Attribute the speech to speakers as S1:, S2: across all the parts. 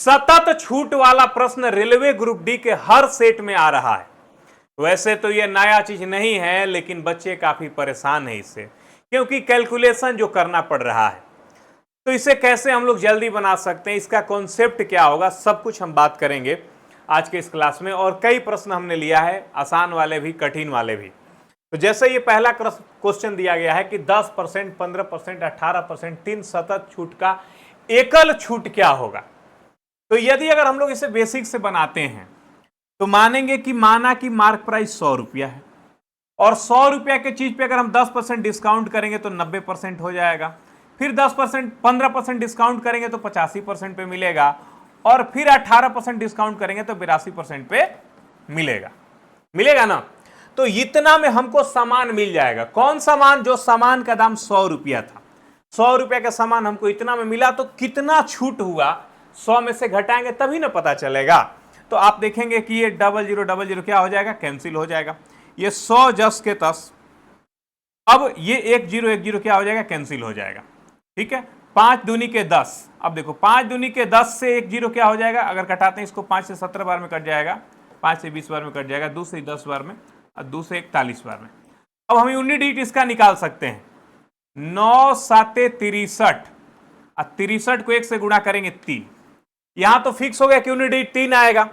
S1: सतत छूट वाला प्रश्न रेलवे ग्रुप डी के हर सेट में आ रहा है। वैसे तो यह नया चीज नहीं है, लेकिन बच्चे काफी परेशान हैं इससे, क्योंकि कैलकुलेशन जो करना पड़ रहा है। तो इसे कैसे हम लोग जल्दी बना सकते हैं, इसका कॉन्सेप्ट क्या होगा, सब कुछ हम बात करेंगे आज के इस क्लास में। और कई प्रश्न हमने लिया है, आसान वाले भी, कठिन वाले भी। तो जैसे ये पहला क्वेश्चन दिया गया है कि 10%, 15%, 18%, 3 सतत छूट का एकल छूट क्या होगा। तो यदि अगर हम लोग इसे बेसिक से बनाते हैं तो मानेंगे कि माना कि मार्क प्राइस 100 रुपया है, और 100 रुपया के चीज पे अगर हम 10% डिस्काउंट करेंगे तो 90% हो जाएगा। फिर 10%, 15% डिस्काउंट करेंगे तो 85% पे मिलेगा, और फिर 18% डिस्काउंट करेंगे तो 82% पे मिलेगा ना। तो इतना में हमको सामान मिल जाएगा। कौन सामान? जो सामान का दाम 100 रुपया था, 100 रुपया का सामान हमको इतना में मिला, तो कितना छूट हुआ 100 में से घटाएंगे तभी ना पता चलेगा। तो आप देखेंगे कि ये 0000 क्या हो जाएगा, कैंसिल हो जाएगा। ये 100 जस के तस, अब ये 1010 क्या हो जाएगा, कैंसिल हो जाएगा। ठीक है, 5 दूनी के 10। अब देखो 5 दूनी के 10 से 10 क्या हो जाएगा, अगर घटाते हैं इसको 5 से 17 बार में कट जाएगा, 5 से 20 बार में कट जाएगा, 2 से 10 बार में, और 2 से 41 बार में। अब हम यूनिट डिजिट इसका निकाल सकते हैं। 9 7 63, और 63 को 1 से गुणा करेंगे 3। यहां तो फिक्स हो गया कि यूनिट डिजिट 3 आएगा।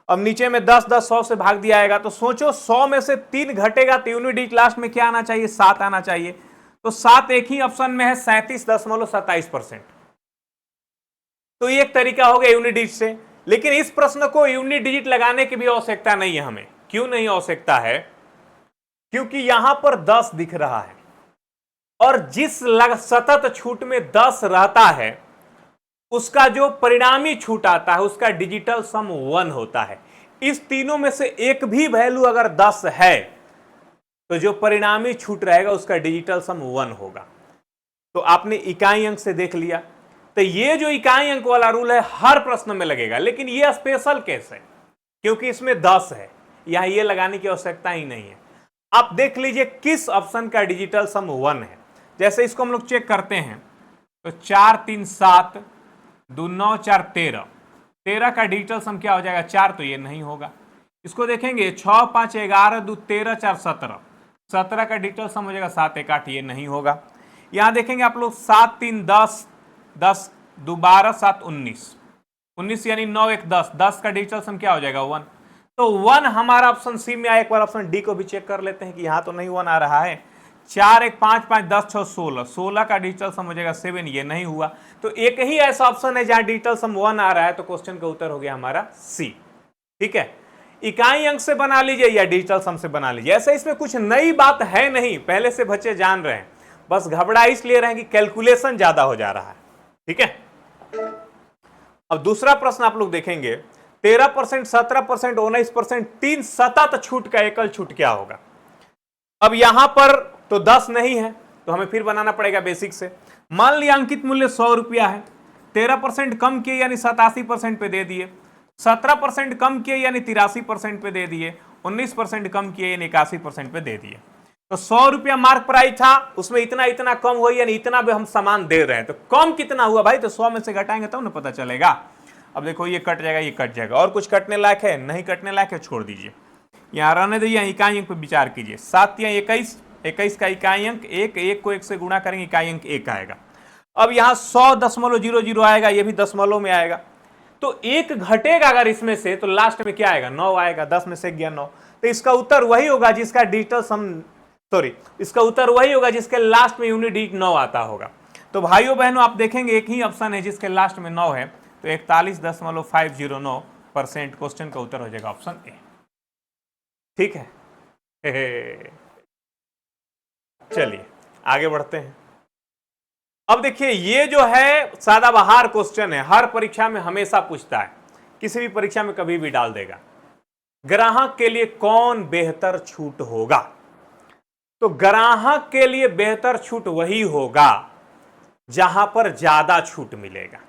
S1: अब नीचे में 10 10 100 से भाग दिया आएगा। तो सोचो 100 में से 3 घटेगा तो यूनिट डिजिट लास्ट में क्या आना चाहिए, 7 आना चाहिए। तो 7 एक ही ऑप्शन में है, 37.27%। तो ये एक तरीका हो गया यूनिट डिजिट से। लेकिन इस प्रश्न को यूनिट डिजिट लगाने की भी आवश्यकता नहीं है हमें। क्यों नहीं आवश्यकता है? क्योंकि यहां पर 10 दिख रहा है, और जिस सतत छूट में 10 रहता है उसका जो परिणामी छूट आता है उसका डिजिटल सम 1 होता है। इस तीनों में से एक भी वैल्यू अगर 10 है तो जो परिणामी छूट रहेगा उसका डिजिटल सम 1 होगा। तो आपने इकाई अंक से देख लिया। तो ये जो इकाई अंक वाला रूल है हर प्रश्न में लगेगा, लेकिन ये स्पेशल केस है क्योंकि इसमें 10 है, यहां ये लगाने की आवश्यकता ही नहीं है। आप देख लीजिए किस ऑप्शन का डिजिटल सम 1 है। जैसे इसको हम लोग चेक करते हैं तो 4 3 7, 2 9 4 13, 13 का डिजिटल सम क्या हो जाएगा, 4, तो ये नहीं होगा। इसको देखेंगे 6 5 11, 2 13 4 17, 17 का डिजिटल सम हो जाएगा 7 1 8, ये नहीं होगा। यहां देखेंगे आप लोग 7 3 10, 10 2 12 7 19, 19 यानी 9 1 10, 10 का डिजिटल सम क्या हो जाएगा, 1। तो 1 हमारा ऑप्शन सी में आया। एक बार ऑप्शन डी को भी चेक कर लेते हैं कि यहां तो नहीं 1 आ रहा है। 4 1 5 5 10 6 16, 16 का डिजिटल सम हो जाएगा 7, ये नहीं हुआ। तो एक ही ऐसा ऑप्शन है जहां डिजिटल सम 1 आ रहा है, तो क्वेश्चन का उत्तर हो गया हमारा सी। ठीक है, इकाई अंक से बना लीजिए या डिजिटल सम से बना लीजिए, ऐसे इसमें कुछ नई बात है नहीं, पहले से बच्चे जान रहे हैं, बस घबरा इसलिए रहे हैं कि कैलकुलेशन ज्यादा हो जा रहा है। ठीक है, अब दूसरा प्रश्न आप लोग देखेंगे, 13%, 17%, 19%, 3 सतत छूट का एकल छूट क्या होगा। अब यहां पर तो 10 नहीं है, तो हमें फिर बनाना पड़ेगा बेसिक से। मान लिया अंकित मूल्य 100 रुपया है, 13% कम किए यानी 87% पे दे दिए, 17% कम किए यानी 83% पे दे दिए, 19% कम किए यानी 81% पे दे दिए। तो 100 रुपया मार्क प्राइस था, उसमें इतना इतना कम हुआ यानी इतना भी हम सामान दे रहे हैं। तो कम कितना हुआ भाई, तो 100 में से घटाएंगे तब ना पता चलेगा। अब देखो ये कट जाएगा, ये कट जाएगा। और कुछ कटने लायक है? नहीं कटने लायक है, छोड़ दीजिए, यहां रहने दीजिए। इकाई अंक पे विचार कीजिए। 7 या 21, 21 का इकाई अंक 1, 1 को 1 से गुणा करेंगे, इकाई अंक 1 आएगा। अब यहां 100.00 आएगा, ये भी दशमलव में आएगा। तो 1 घटेगा अगर इसमें से, तो लास्ट में क्या आएगा, 9 आएगा। 10 में से गया 9, तो इसका उत्तर वही होगा जिसका डिजिटल सम, इसका उत्तर वही होगा जिसके लास्ट में यूनिट डिजिट 9 आता होगा। तो भाइयों बहनों आप देखेंगे एक ही ऑप्शन है जिसके लास्ट में 9 है, तो 41.509% क्वेश्चन का उत्तर हो जाएगा ऑप्शन ए। ठीक है, चलिए आगे बढ़ते हैं। अब देखिए ये जो है सदाबहार क्वेश्चन है, हर परीक्षा में हमेशा पूछता है, किसी भी परीक्षा में कभी भी डाल देगा। ग्राहक के लिए कौन बेहतर छूट होगा? तो ग्राहक के लिए बेहतर छूट वही होगा जहां पर ज्यादा छूट मिलेगा।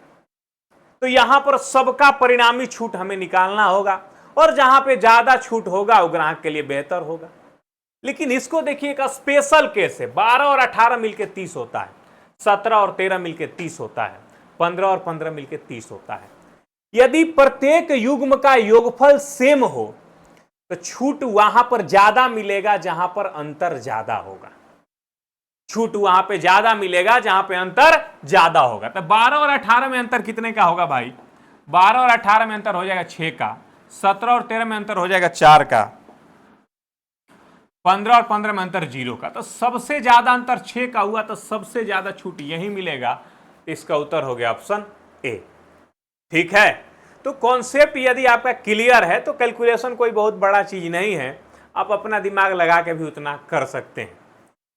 S1: तो यहां पर सबका परिणामी छूट हमें निकालना होगा, और जहां पे ज्यादा छूट होगा वो ग्राहक के लिए बेहतर होगा। लेकिन इसको देखिए एक स्पेशल केस है। 12 और 18 मिलकर 30 होता है, 17 और 13 मिलकर 30 होता है, 15 और 15 मिलकर 30 होता है। यदि प्रत्येक युग्म का योगफल सेम हो तो छूट वहां पर ज्यादा मिलेगा जहां पर अंतर ज्यादा होगा। छूट वहां पे ज्यादा मिलेगा जहां पे अंतर ज्यादा होगा। तो 12 और 18 में अंतर कितने का होगा भाई? 12 और 18 में अंतर हो जाएगा 6 का। 17 और 13 में अंतर हो जाएगा 4 का। 15 और 15 में अंतर 0 का। तो सबसे ज्यादा अंतर 6 का हुआ, तो सबसे ज्यादा छूट यही मिलेगा। इसका उत्तर हो गया ऑप्शन ए। ठीक है, तो कॉन्सेप्ट यदि आपका क्लियर है तो कैलकुलेशन कोई बहुत बड़ा चीज नहीं है, आप अपना दिमाग लगा के भी उतना कर सकते हैं।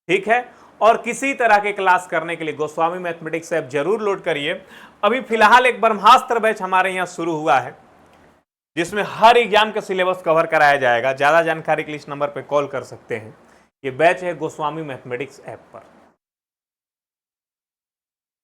S1: ठीक है, और किसी तरह के क्लास करने के लिए गोस्वामी मैथमेटिक्स ऐप जरूर लोड करिए। अभी फिलहाल एक ब्रह्मास्त्र बैच हमारे यहाँ शुरू हुआ है, जिसमें हर एग्जाम का सिलेबस कवर कराया जाएगा। ज्यादा जानकारी के लिए इस नंबर पर कॉल कर सकते हैं। ये बैच है गोस्वामी मैथमेटिक्स ऐप पर।